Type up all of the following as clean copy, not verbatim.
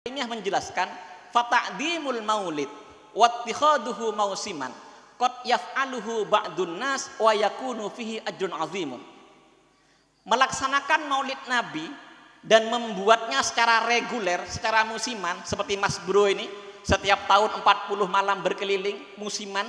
Taimiyah menjelaskan fata'dimul maulid wattikhaduhu mausiman qad yaf'aluhu ba'dun nas wa yakunu fihi ajrun azimun. Melaksanakan maulid Nabi dan membuatnya secara reguler, secara musiman, seperti Mas Bro ini setiap tahun 40 malam berkeliling musiman,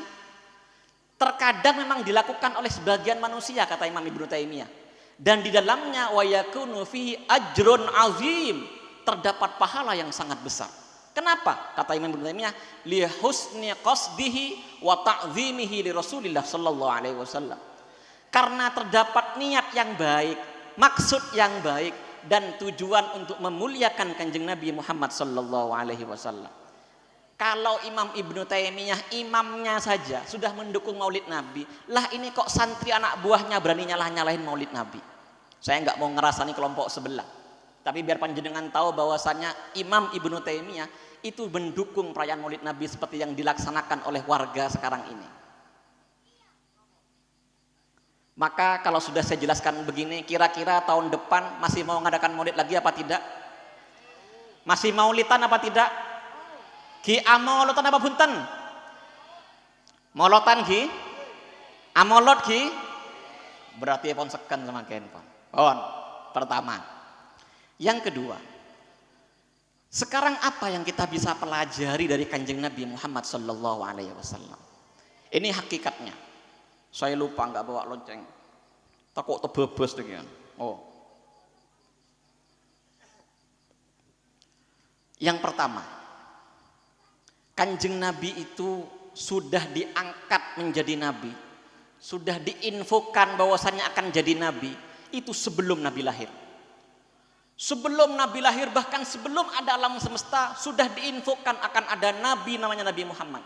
terkadang memang dilakukan oleh sebagian manusia, kata Imam Ibnu Taimiyah, dan di dalamnya wa yakunu fihi ajrun azim, terdapat pahala yang sangat besar. Kenapa? Kata Imam Ibnu Taimiyah, li husni qasdihi wa ta'zimihi li Rasulillah sallallahu alaihi wasallam. Karena terdapat niat yang baik, maksud yang baik, dan tujuan untuk memuliakan Kanjeng Nabi Muhammad sallallahu alaihi wasallam. Kalau Imam Ibnu Taimiyah imamnya saja sudah mendukung maulid Nabi, lah ini kok santri anak buahnya berani nyalahin maulid Nabi. Saya nggak mau ngerasani kelompok sebelah, tapi biar panjenengan tahu bahwasannya Imam Ibnu Taimiyah itu mendukung perayaan maulid Nabi seperti yang dilaksanakan oleh warga sekarang ini. Maka kalau sudah saya jelaskan begini, kira-kira tahun depan masih mau mengadakan maulid lagi apa tidak? Masih maulidan apa tidak? Ki amolotan apa bunten? Molotan ki? Amolot ki? Berarti pon sekan sama ken pon. Pon pertama. Yang kedua, sekarang apa yang kita bisa pelajari dari Kanjeng Nabi Muhammad sallallahu alaihi wasallam? Ini hakikatnya. Saya lupa nggak bawa lonceng. Takut tebebes dengan. Oh. Yang pertama, Kanjeng Nabi itu sudah diangkat menjadi nabi, sudah diinfokan bahwasannya akan jadi nabi itu sebelum Nabi lahir. Sebelum Nabi lahir, bahkan sebelum ada alam semesta, sudah diinfokan akan ada nabi namanya Nabi Muhammad.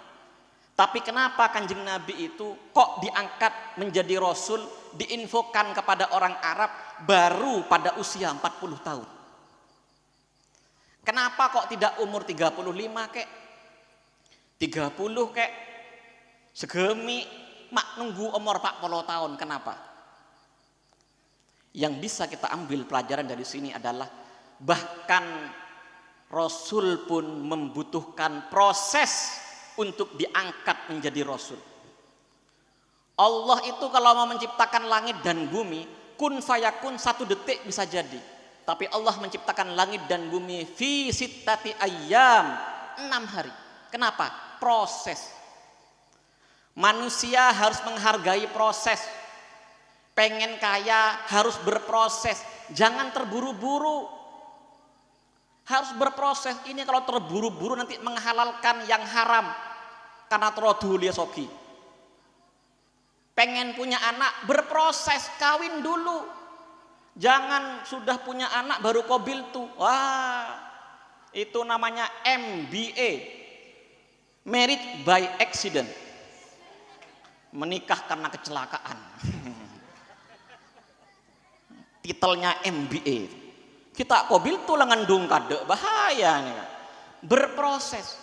Tapi kenapa Kanjeng Nabi itu kok diangkat menjadi Rasul, diinfokan kepada orang Arab baru pada usia 40 tahun? Kenapa kok tidak umur 35 kek? 30 kek? Segemi mak nunggu umur 40 tahun, kenapa? Yang bisa kita ambil pelajaran dari sini adalah bahkan Rasul pun membutuhkan proses untuk diangkat menjadi Rasul. Allah itu kalau mau menciptakan langit dan bumi, kun fayakun, 1 detik bisa jadi. Tapi Allah menciptakan langit dan bumi fi sittati ayyam, 6 hari. Kenapa? Proses. Manusia harus menghargai proses. Pengen kaya harus berproses, jangan terburu-buru. Harus berproses. Ini kalau terburu-buru nanti menghalalkan yang haram karena terodul ya sogi. Pengen punya anak, berproses, kawin dulu. Jangan sudah punya anak baru kobil tuh. Wah, itu namanya MBA, married by accident, menikah karena kecelakaan. Titelnya MBA. Kita kobil tuh ngandung kade, bahaya nih. Berproses.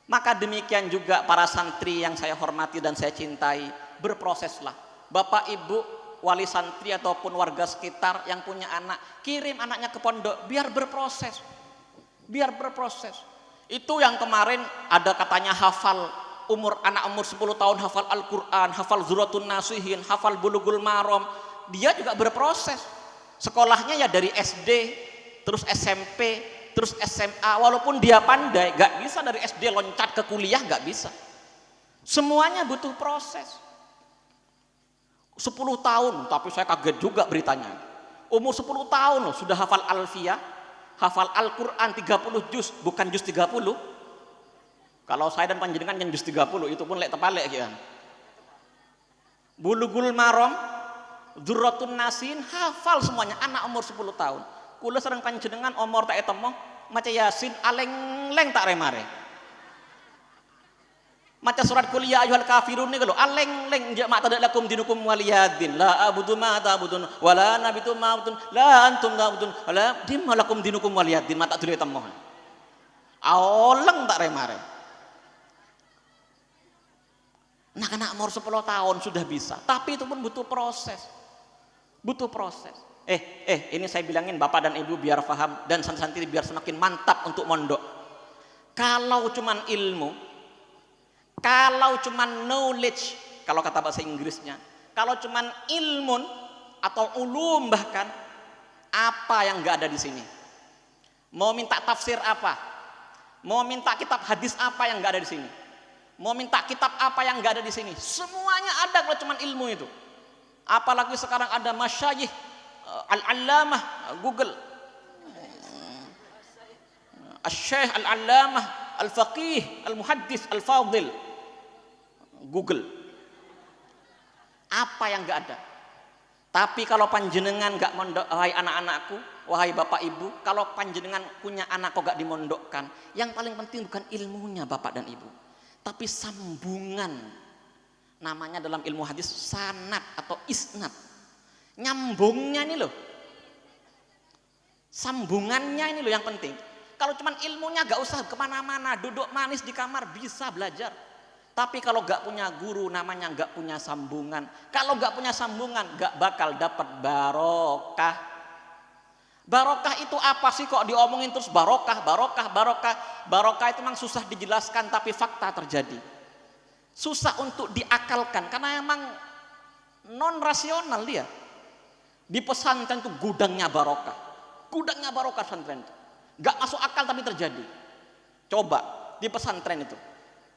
Maka demikian juga para santri yang saya hormati dan saya cintai, berproseslah. Bapak Ibu wali santri ataupun warga sekitar yang punya anak, kirim anaknya ke pondok biar berproses. Biar berproses. Itu yang kemarin ada katanya hafal anak umur 10 tahun hafal Al-Qur'an, hafal Zuratun Nasihin, hafal Bulughul Maram. Dia juga berproses. Sekolahnya ya dari SD, terus SMP, terus SMA. Walaupun dia pandai, gak bisa dari SD loncat ke kuliah, gak bisa. Semuanya butuh proses. 10 tahun, tapi saya kaget juga beritanya. Umur 10 tahun loh, sudah hafal Alfiyah, hafal Al-Quran 30 juz, bukan juz 30. Kalau saya dan panjenengan yang juz 30, itu pun lek tepalek ya. Bulughul Maram, Dzurratun Nasin, hafal semuanya anak umur 10 tahun. Kula sareng panjenengan umur tak etemo maca Yasin aleng-leng tak remare. Maca surat Qul ya ayyuhal kafirun niku lho aleng-leng ja ma tadalakum dinukum waliyadin la abudu ma ta'budun wala nabitu ma ta'budun la antum ta'budun wala dimalakum dinukum waliyadin ma tak dulu etemo. Aoleng tak remare. Anak-anak umur 10 tahun sudah bisa, tapi itu pun butuh proses. Butuh proses. Ini saya bilangin Bapak dan Ibu biar paham dan santri-santri biar semakin mantap untuk mondok. Kalau cuman ilmu, kalau cuman knowledge, kalau kata bahasa Inggrisnya, kalau cuman ilmun atau ulum bahkan, apa yang nggak ada di sini? Mau minta tafsir apa? Mau minta kitab hadis apa yang nggak ada di sini? Mau minta kitab apa yang nggak ada di sini? Semuanya ada kalau cuman ilmu itu. Apalagi sekarang ada masyayikh al-allamah, Google, al-syekh al-allamah, al-faqih, al-muhaddis, al-fadil, Google. Apa yang nggak ada? Tapi kalau panjenengan nggak mondok, wahai anak-anakku, wahai bapak ibu, kalau panjenengan punya anak kok nggak dimondokkan, yang paling penting bukan ilmunya bapak dan ibu, tapi sambungan. Namanya dalam ilmu hadis sanad atau isnad. Nyambungnya ini loh, sambungannya ini loh yang penting. Kalau cuman ilmunya gak usah kemana-mana, duduk manis di kamar bisa belajar. Tapi kalau gak punya guru namanya gak punya sambungan. Kalau gak punya sambungan gak bakal dapat barokah. Barokah itu apa sih kok diomongin terus barokah, barokah, barokah. Barokah itu memang susah dijelaskan tapi fakta terjadi. Susah untuk diakalkan karena emang non rasional dia. Di pesantren itu gudangnya barokah. Gudangnya barokah pesantren itu. Gak masuk akal tapi terjadi. Coba di pesantren itu.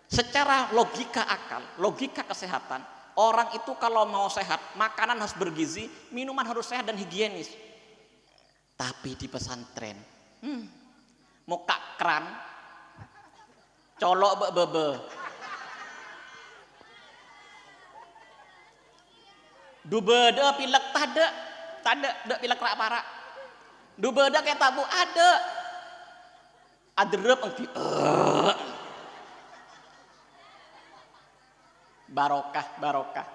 Secara logika akal, logika kesehatan, orang itu kalau mau sehat, makanan harus bergizi, minuman harus sehat dan higienis. Tapi di pesantren, muka kran, colok bebe. Dubede pilek tada pilek rak para. Dubede kayak tabu ada. Adrep engki. Barokah.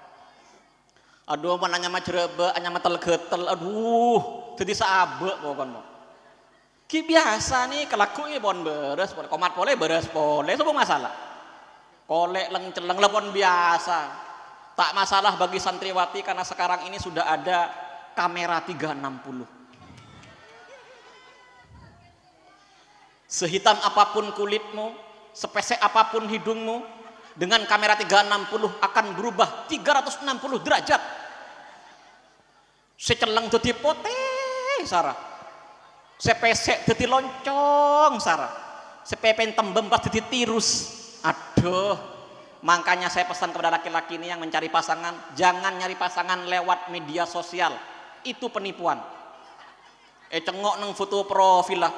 Aduh mananya mah jerebe, anya mah telgetel. Aduh, teu disaabe pokon mah. Ki biasa nih kelaku ieu pon beres, komat pole beres pole, itu masalah. Kolek leng-celeng lepon biasa. Tak masalah bagi santriwati karena sekarang ini sudah ada kamera 360. Sehitam apapun kulitmu, sepesek apapun hidungmu, dengan kamera 360 akan berubah 360 derajat. Seceleng dadi poteh sarah. Sepesek dadi loncong sarah. Sepepen tembem pas dadi tirus. Aduh. Makanya saya pesan kepada laki-laki ini yang mencari pasangan, jangan nyari pasangan lewat media sosial. Itu penipuan. Cengok neng foto profil lah.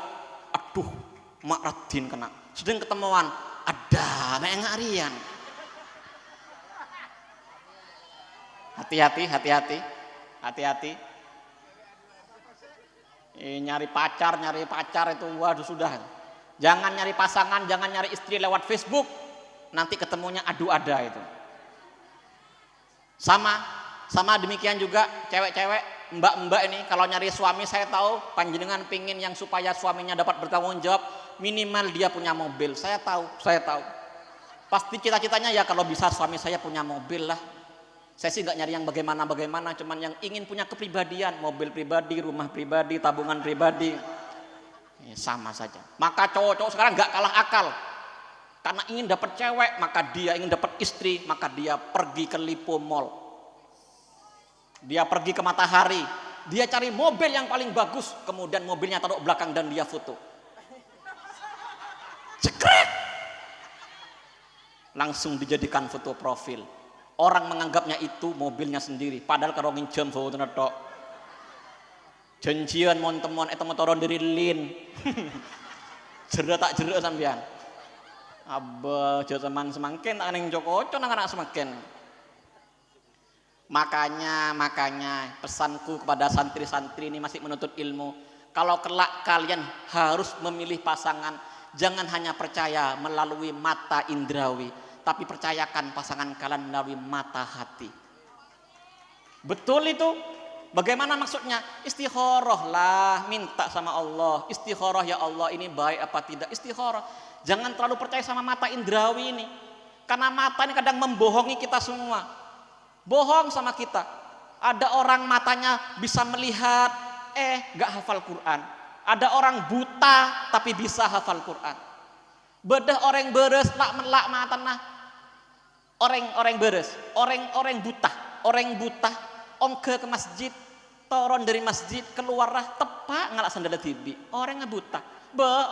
Aduh, Mak Radin kena. Sedang ketemuan, ada mengarian. Hati-hati. Nyari pacar itu waduh sudah. Jangan nyari pasangan, jangan nyari istri lewat Facebook. Nanti ketemunya adu ada itu. Sama demikian juga cewek-cewek, mbak-mbak ini kalau nyari suami, saya tahu panjenengan pingin yang supaya suaminya dapat bertanggung jawab, minimal dia punya mobil. Saya tahu. Pasti cita-citanya ya kalau bisa suami saya punya mobil lah. Saya sih nggak nyari yang bagaimana, cuman yang ingin punya kepribadian, mobil pribadi, rumah pribadi, tabungan pribadi. Sama saja. Maka cowok-cowok sekarang nggak kalah akal. Karena ingin dapat cewek, maka dia ingin dapat istri, maka dia pergi ke Lipo Mall. Dia pergi ke Matahari, dia cari mobil yang paling bagus, kemudian mobilnya taruh belakang dan dia foto. Cekrek. Langsung dijadikan foto profil. Orang menganggapnya itu mobilnya sendiri, padahal kalau nginjem foto tok. Janjian mon-temon motoron dari lin. Jero tak jero sampean. Abah teman semakin aneh Joko anak semakin. Makanya pesanku kepada santri-santri ini masih menuntut ilmu, kalau kelak kalian harus memilih pasangan, jangan hanya percaya melalui mata indrawi, tapi percayakan pasangan kalian melalui mata hati. Betul itu? Bagaimana maksudnya? Istikharah lah, minta sama Allah. Istikharah, ya Allah ini baik apa tidak? Istikharah. Jangan terlalu percaya sama mata indrawi ini. Karena mata ini kadang membohongi kita semua. Bohong sama kita. Ada orang matanya bisa melihat, gak hafal Quran. Ada orang buta tapi bisa hafal Quran. Bedah orang beres lak melak matana. Orang beres, orang buta, ongke ke masjid, toron dari masjid keluarlah tepak ngalak sandal tibi. Orang buta.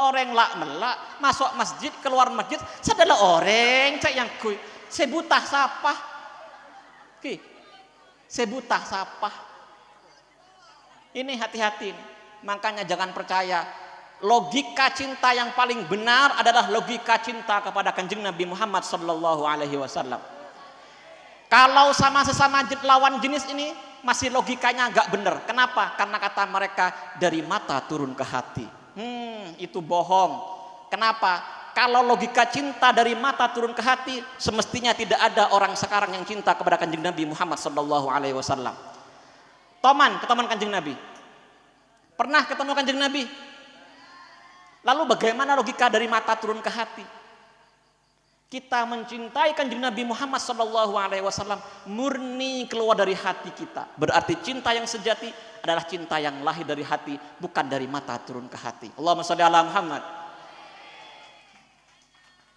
Orang lak melak masuk masjid, keluar masjid, sadalah orang cak yang kui. Sebutah sapah. Sebutah sapah. Ini hati-hati nih. Makanya jangan percaya. Logika cinta yang paling benar adalah logika cinta kepada Kanjeng Nabi Muhammad sallallahu alaihi wasallam. Kalau sama sesama lawan jenis ini masih logikanya agak benar. Kenapa? Karena kata mereka dari mata turun ke hati. Itu bohong. Kenapa? Kalau logika cinta dari mata turun ke hati, semestinya tidak ada orang sekarang yang cinta kepada Kanjeng Nabi Muhammad sallallahu alaihi wasallam. Ketemu Kanjeng Nabi. Pernah ketemu Kanjeng Nabi? Lalu bagaimana logika dari mata turun ke hati? Kita mencintai Kanjeng Nabi Muhammad sallallahu alaihi wasallam murni keluar dari hati kita. Berarti cinta yang sejati adalah cinta yang lahir dari hati, bukan dari mata turun ke hati. Allahumma shalli ala Muhammad.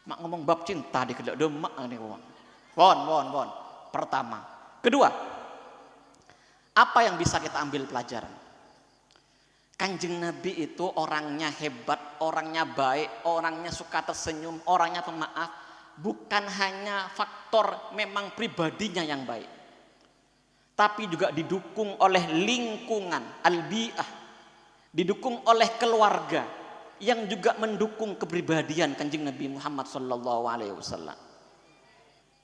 Mak ngomong bab cinta di kedok demak ini Bon. Pertama. Kedua, apa yang bisa kita ambil pelajaran? Kanjeng Nabi itu orangnya hebat, orangnya baik, orangnya suka tersenyum, orangnya pemaaf. Bukan hanya faktor memang pribadinya yang baik, tapi juga didukung oleh lingkungan, albiah, didukung oleh keluarga yang juga mendukung kepribadian Kanjeng Nabi Muhammad sallallahu alaihi wasallam.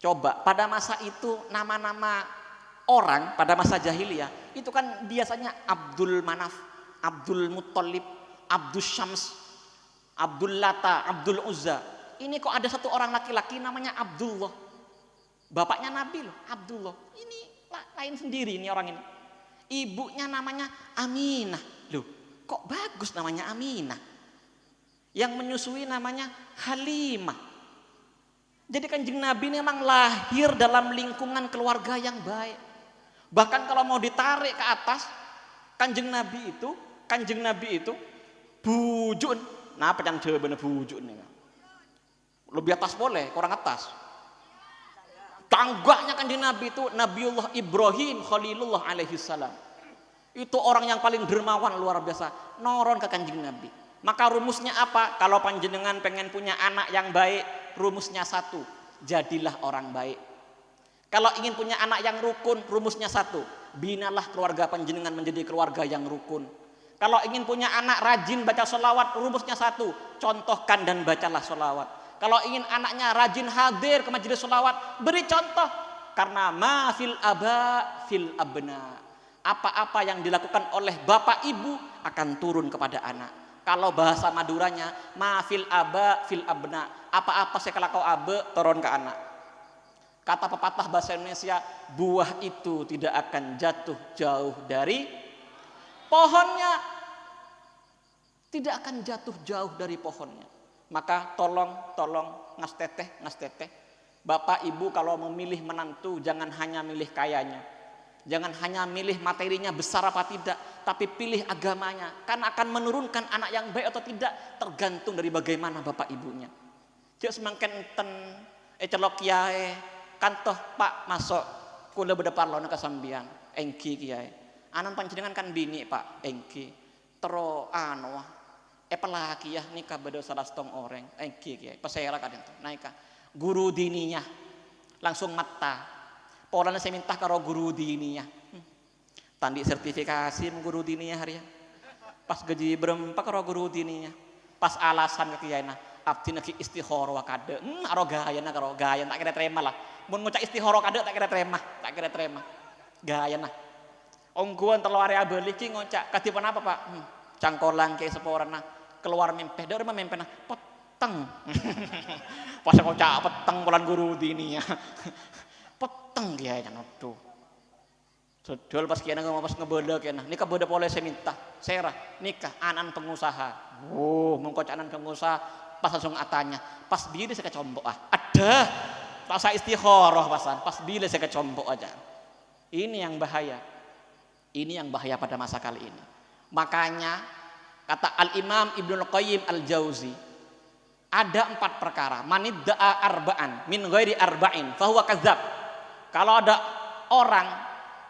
Coba pada masa itu nama-nama orang pada masa jahiliyah itu kan biasanya Abdul Manaf, Abdul Muttalib, Abdul Syams, Abdul Lata, Abdul Uzza. Ini kok ada satu orang laki-laki namanya Abdullah. Bapaknya Nabi loh, Abdullah. Ini lain sendiri ini orang ini. Ibunya namanya Aminah. Loh, kok bagus namanya Aminah. Yang menyusui namanya Halimah. Jadi Kanjeng Nabi ini memang lahir dalam lingkungan keluarga yang baik. Bahkan kalau mau ditarik ke atas, Kanjeng Nabi itu bujun. Nah, apa yang jawabannya bujun nih? Lebih atas boleh, kurang atas. Tangganya Kanjeng Nabi itu Nabiullah Ibrahim Khalilullah alaihi salam. Itu orang yang paling dermawan luar biasa. Noron ke Kanjeng Nabi. Maka rumusnya apa? Kalau panjenengan pengen punya anak yang baik, rumusnya satu, jadilah orang baik. Kalau ingin punya anak yang rukun, rumusnya satu, binalah keluarga panjenengan menjadi keluarga yang rukun. Kalau ingin punya anak rajin baca sholawat, rumusnya satu, contohkan dan bacalah sholawat. Kalau ingin anaknya rajin hadir ke majelis sholawat, beri contoh. Karena ma fil aba fil abna. Apa-apa yang dilakukan oleh bapak ibu akan turun kepada anak. Kalau bahasa Maduranya, ma fil aba fil abna. Apa-apa sekala kau abe, turun ke anak. Kata pepatah bahasa Indonesia, buah itu tidak akan jatuh jauh dari pohonnya. Tidak akan jatuh jauh dari pohonnya. Maka tolong ngas teteh. Bapak ibu kalau memilih menantu jangan hanya milih kayanya. Jangan hanya milih materinya besar apa tidak, tapi pilih agamanya. Karena akan menurunkan anak yang baik atau tidak tergantung dari bagaimana bapak ibunya. Jek semangken enten celok kiai kantoh Pak masuk kula beda parlona kasambian engki kiai. Anan panjenengan kan bini Pak engki. Tero pelaki ya nikah beda salah setong orang kiai pasera kadang tuh naika guru dininya langsung mata polanya saya minta karo guru dininya tandi sertifikasi guru dininya hari ya pas gaji berempat karo guru dininya pas alasan ke kiai abdi naki istihoro kade aro gaya karo gaya tak kira terima lah mun ngucap istihoro kade tak kira terima gaya ongguan telo area beliki ngocak katipan apa Pak cangkolan kayak seporana keluar mempeh dari mempeh peteng pas aku cak peteng bulan guru dini ya peteng dia ya nodo sedol pas kiana ngomong pas ngebeda kiana nikah beda boleh saya minta serah nikah anan pengusaha mengkocak anan pengusaha pas langsung atanya pas bila saya kecombok ada pas saya istihoroh pas bila saya kecombok aja ini yang bahaya Ini yang bahaya pada masa kali ini. Makanya kata Al-Imam Ibnul Qayyim Al-Jauzi, ada 4 perkara. Manidda'a arba'an min ghairi arba'in fahuwa kadzab. Kalau ada orang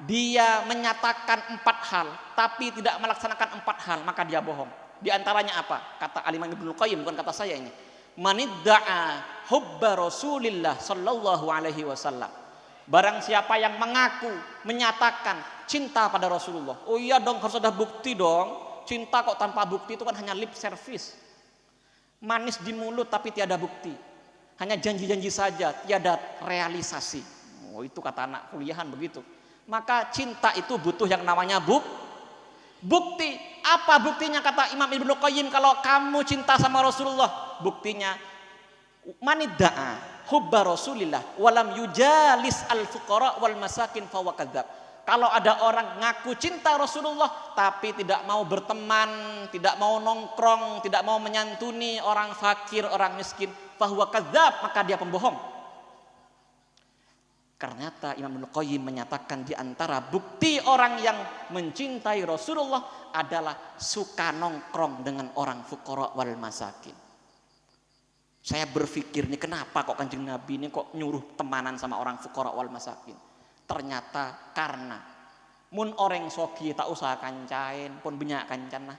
dia menyatakan 4 hal tapi tidak melaksanakan 4 hal, maka dia bohong. Di antaranya apa? Kata Al-Imam Ibnul Qayyim, bukan kata saya ini. Manidda'a hubba Rasulillah sallallahu alaihi wasallam. Barang siapa yang mengaku, menyatakan cinta pada Rasulullah. Oh iya dong, harus ada bukti dong. Cinta kok tanpa bukti itu kan hanya lip service. Manis di mulut tapi tiada bukti. Hanya janji-janji saja, tiada realisasi. Oh itu kata anak kuliahan begitu. Maka cinta itu butuh yang namanya bukti. Apa buktinya kata Imam Ibnu Qayyim kalau kamu cinta sama Rasulullah? Buktinya manidda'a hubba Rasulillah walam yujalis al-fuqara wal masakin fahuwa kadzab. Kalau ada orang ngaku cinta Rasulullah tapi tidak mau berteman, tidak mau nongkrong, tidak mau menyantuni orang fakir, orang miskin, fahuwa kadzab, maka dia pembohong. Ternyata Imam Ibnu Qayyim menyatakan di antara bukti orang yang mencintai Rasulullah adalah suka nongkrong dengan orang fuqara wal masakin. Saya berpikir nih, kenapa kok Kanjeng Nabi ini kok nyuruh temanan sama orang fuqara wal masakin? Ternyata karena mun orang sogi tak usah kancain pun banyak kancan nah.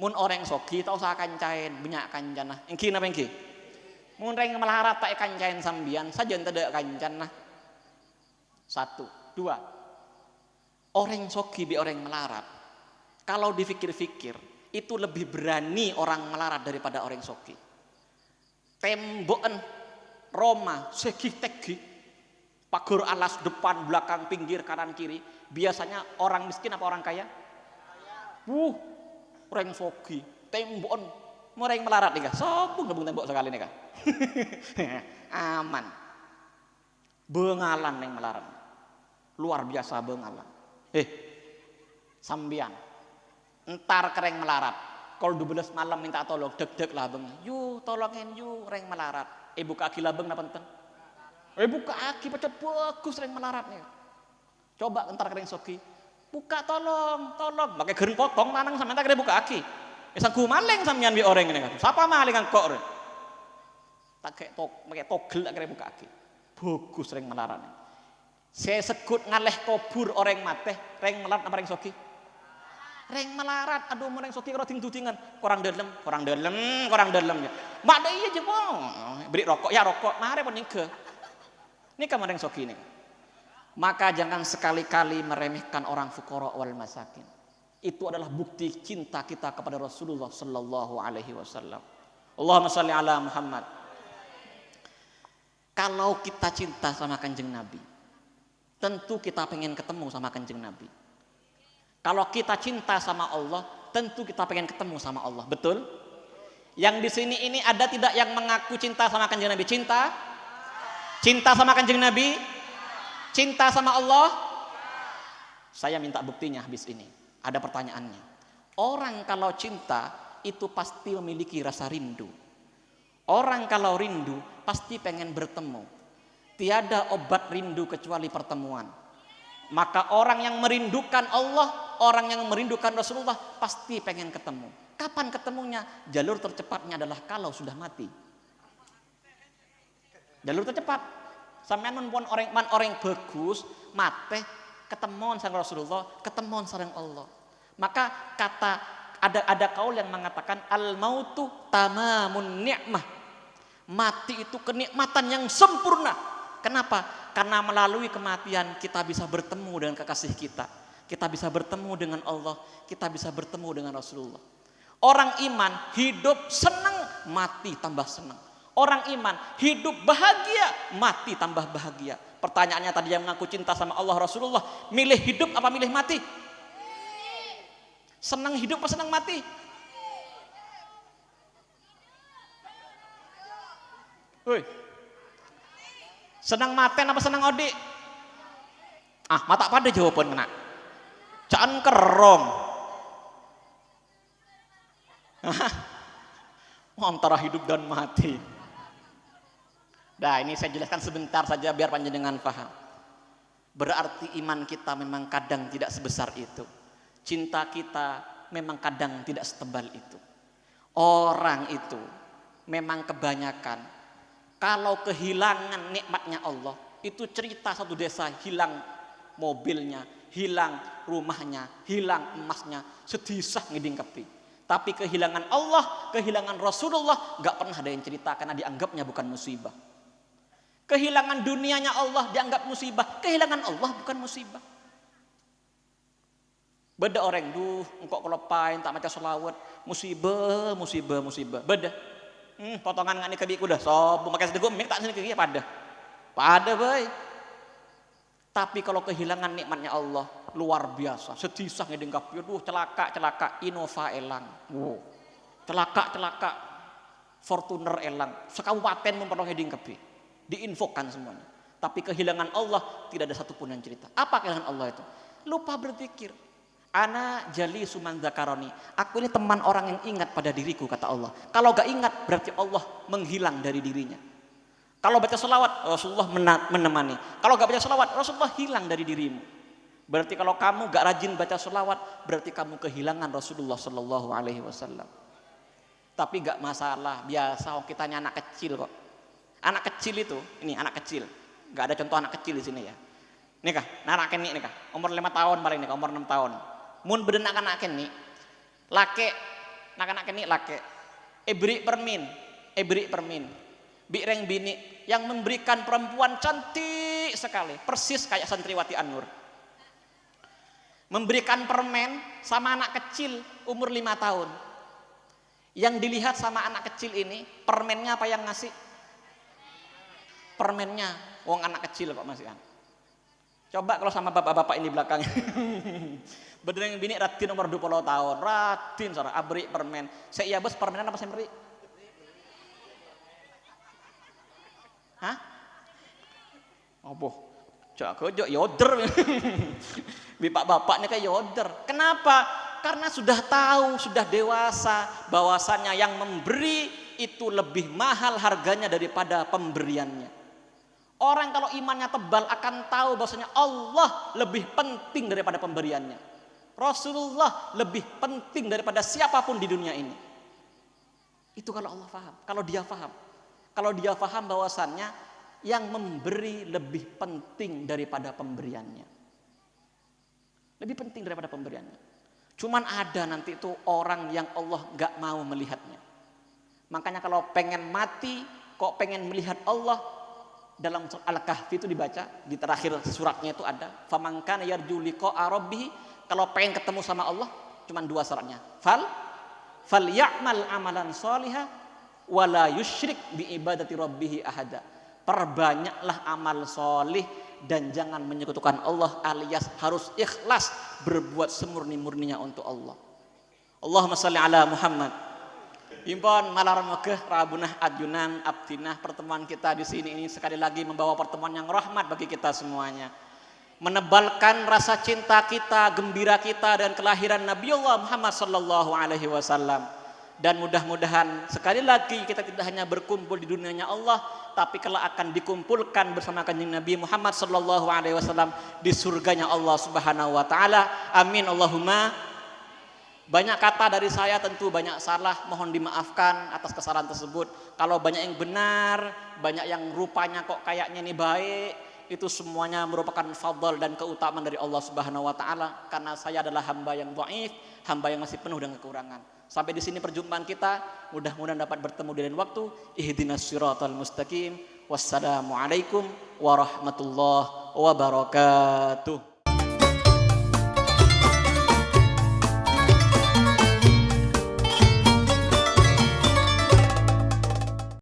Mun orang sogi tak usah kancain banyak kancan nah. Engki napa engki? Mun orang melarat tak kancain sambian saja tidak kancan nah. 1, 2. Orang sogi be orang melarat. Kalau dipikir-pikir itu lebih berani orang melarat daripada orang sogi. Tembokan Roma segi tegi, pagar alas depan belakang pinggir kanan kiri, biasanya orang miskin apa orang kaya? Orang sogi tembokan orang melarat nih kah? Sobung nebung tembok sekali nih kah? Aman. Bengalan yang melarat, luar biasa bengalan. Sambian entar kereng melarat. Kalau 12 malam minta tolong, deg-deg lah bang. Yu tolongin yu reng melarat. Buka aki lah bang napa enten? Buka aki pacet bagus reng melarat nih. Coba entar kereng soki. Buka tolong. Pakai gereng potong lanang sampe entar kereng buka aki. Sangku maling sampean bi orang ini kan. Siapa maling kok? Tak kayak pakai togel tak kereng buka aki. Bagus reng melarat nih. Saya sekut ngaleh kubur orang mate, reng melarat apa reng soki? Reng melarat, aduh mereng soki karo ting-tingan, kurang dalam ya. Mak da iya jeung beri rokok, ya rokok, mare pun nyengke. Ini kan mereng soki nih. Maka jangan sekali-kali meremehkan orang fuqara wal masakin. Itu adalah bukti cinta kita kepada Rasulullah sallallahu alaihi wasallam. Allahumma shalli ala Muhammad. Kalau kita cinta sama Kanjeng Nabi, tentu kita pengen ketemu sama Kanjeng Nabi. Kalau kita cinta sama Allah, tentu kita pengen ketemu sama Allah. Betul? Yang di sini ini ada tidak yang mengaku cinta sama Kanjeng Nabi? Cinta? Cinta sama Kanjeng Nabi? Cinta sama Allah? Saya minta buktinya habis ini. Ada pertanyaannya. Orang kalau cinta itu pasti memiliki rasa rindu. Orang kalau rindu pasti pengen bertemu. Tiada obat rindu kecuali pertemuan. Maka orang yang merindukan Allah, orang yang merindukan Rasulullah pasti pengen ketemu. Kapan ketemunya? Jalur tercepatnya adalah kalau sudah mati. Jalur tercepat. Sampeyan pun orang bagus, mate ketemuan sama Rasulullah, ketemuan sama Allah. Maka kata ada kaul yang mengatakan al mautu tamamun ni'mah. Mati itu kenikmatan yang sempurna. Kenapa? Karena melalui kematian kita bisa bertemu dengan kekasih kita. Kita bisa bertemu dengan Allah. Kita bisa bertemu dengan Rasulullah. Orang iman hidup senang, mati tambah senang. Orang iman hidup bahagia, mati tambah bahagia. Pertanyaannya tadi yang mengaku cinta sama Allah Rasulullah, milih hidup apa milih mati? Senang hidup apa senang mati? Senang maten apa senang odi? Mata pada jawaban kena. Jangan kerong. Antara hidup dan mati. Nah ini saya jelaskan sebentar saja biar panjenengan paham. berarti iman kita memang kadang tidak sebesar itu. Cinta kita memang kadang tidak setebal itu. Orang itu memang kebanyakan kalau kehilangan nikmatnya Allah, itu cerita satu desa hilang mobilnya, hilang rumahnya, hilang emasnya, sedisah ngiding kepi. Tapi kehilangan Allah, kehilangan Rasulullah gak pernah ada yang cerita karena dianggapnya bukan musibah. Kehilangan dunianya Allah dianggap musibah, kehilangan Allah bukan musibah. Beda orang, engkau kelepain tak baca selawat, musibah, musibah, musibah. Beda. Potongan ngani kebi kuda, sob, makai sedegum, tak sini kebi pada boy. Tapi kalau kehilangan nikmatnya Allah luar biasa, sedisah ngedeng kapi, celaka, Innova elang, celaka, Fortuner elang, sekabupaten memperoleh ngedeng kapi, diinfokan semuanya. Tapi kehilangan Allah tidak ada satupun yang cerita. Apa kehilangan Allah itu? Lupa berpikir. Ana jali suman zakaroni. Aku ini teman orang yang ingat pada diriku, kata Allah. Kalau gak ingat berarti Allah menghilang dari dirinya. Kalau baca selawat, Rasulullah menemani. Kalau gak baca selawat, Rasulullah hilang dari dirimu. Berarti kalau kamu gak rajin baca selawat, berarti kamu kehilangan Rasulullah Sallallahu Alaihi Wasallam. Tapi gak masalah, biasa kitanya anak kecil kok. Anak kecil itu, ini anak kecil. Gak ada contoh anak kecil di sini ya. Nih kah, anak ini nih kah, umur 5 tahun paling nih, umur 6 tahun. Mun bedenak anak ini, lake, anak ini lake. Ebri permin. Bireng bini yang memberikan perempuan cantik sekali, persis kayak santriwati An-Nur. Memberikan permen sama anak kecil umur 5 tahun. Yang dilihat sama anak kecil ini, permennya apa yang ngasih? Permennya, wong anak kecil kok masih kan. Coba kalau sama bapak-bapak ini belakang. Benerang bini ratin umur 20 tahun, ratin sarah abri permen. Saya bos permenan apa saya beri? Hah? Apa? Cak yoder. Bapak-bapaknya kayak yoder. Kenapa? Karena sudah tahu, sudah dewasa bahwasannya yang memberi itu lebih mahal harganya daripada pemberiannya. Orang kalau imannya tebal akan tahu bahwasanya Allah lebih penting daripada pemberiannya. Rasulullah lebih penting daripada siapapun di dunia ini. Itu kalau Allah paham, kalau dia paham. Kalau dia paham bahwasannya yang memberi lebih penting daripada pemberiannya. Lebih penting daripada pemberiannya. Cuman ada nanti itu orang yang Allah gak mau melihatnya. Makanya kalau pengen mati, kok pengen melihat Allah, dalam Al-Kahfi itu dibaca, di terakhir suratnya itu ada, faman kana yarju liqa'a rabbih, kalau pengen ketemu sama Allah, cuman 2 syaratnya. Fal ya'mal amalan shalihan wa la yusyrik bi ibadati rabbih ahada. Perbanyaklah amal solih dan jangan menyekutukan Allah, alias harus ikhlas berbuat semurni-murninya untuk Allah. Allahumma shalli ala Muhammad. Impon malar mekeh rabunah adjunan abdinah, pertemuan kita di sini ini sekali lagi membawa pertemuan yang rahmat bagi kita semuanya. Menebalkan rasa cinta kita, gembira kita dan kelahiran Nabiullah Muhammad sallallahu alaihi wasallam. Dan mudah-mudahan sekali lagi kita tidak hanya berkumpul di dunianya Allah, tapi kelak akan dikumpulkan bersama kanjeng Nabi Muhammad sallallahu alaihi wasallam di surganya Allah Subhanahu wa taala. Amin Allahumma. Banyak kata dari saya, tentu banyak salah, mohon dimaafkan atas kesalahan tersebut. Kalau banyak yang benar, banyak yang rupanya kok kayaknya ini baik, itu semuanya merupakan fadl dan keutamaan dari Allah Subhanahu wa taala, karena saya adalah hamba yang dhaif, hamba yang masih penuh dengan kekurangan. Sampai di sini perjumpaan kita, mudah-mudahan dapat bertemu di lain waktu. Ihdinas siratal mustaqim. Wassalamualaikum warahmatullahi wabarakatuh.